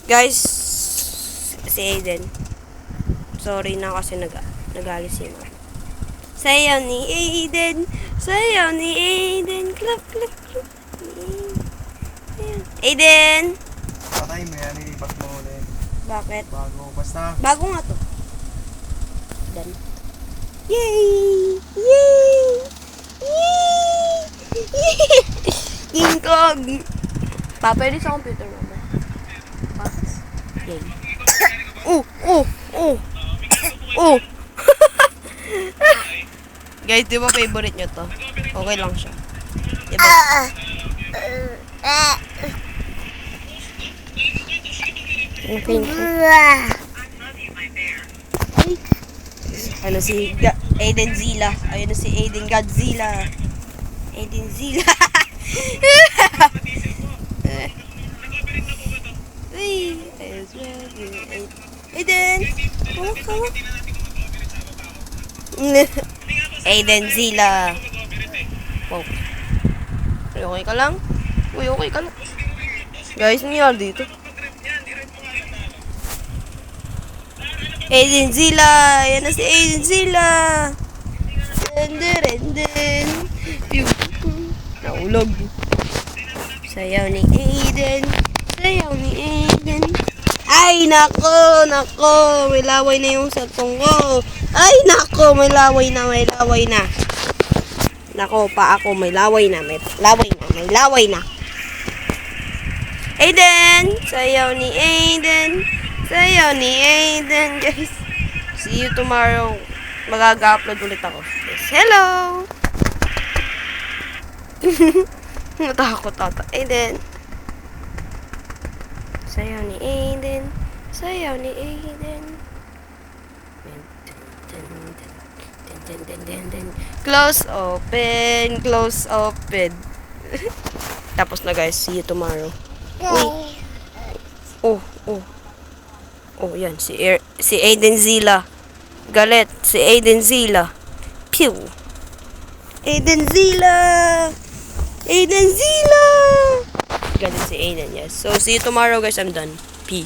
Guys, si Aiden. Sorry na kasi nagalis si Mama. Sayaw ni Aiden. Sayaw ni Aiden. Clap, clap, clap. Aiden! Patay mo yan, ilipat mo ulit. Bakit? Bago, basta. Bago nga to. Done. Yay! Yay! Yay! King Kong! Pwede sa computer mama. Yay. Guys, di ba favorite nyo to? Okay lang siya. Diba? Ano si Aiden Zilla? Ayun na si Aiden Godzilla. Aiden Zilla. Aiden! Come. Aiden Zilla. Wow. Okay ka lang? Uy, okay ka lang. Guys, nangyari dito. Aiden Zilla! Yan na si Aiden Zilla! Den. Pew. Naulog. Sayaw ni Aiden. Sayaw ni Aiden. Ay, nako. May laway na yung cellphone ko. Ay, nako. May laway na. Nako, pa ako. May laway na. Aiden! Sayaw ni Aiden. Guys. See you tomorrow. Mag-upload ulit ako. Yes, hello! Natakot ata. Aiden. Sayaw ni Aiden. Close, open. Tapos na guys. See you tomorrow. Uy. Oh, yan. Si Aiden Zilla. Galit. Si Aiden Zilla. Pew. Aiden Zilla. Galit si Aiden, yes. So, see you tomorrow guys. I'm done. Peace.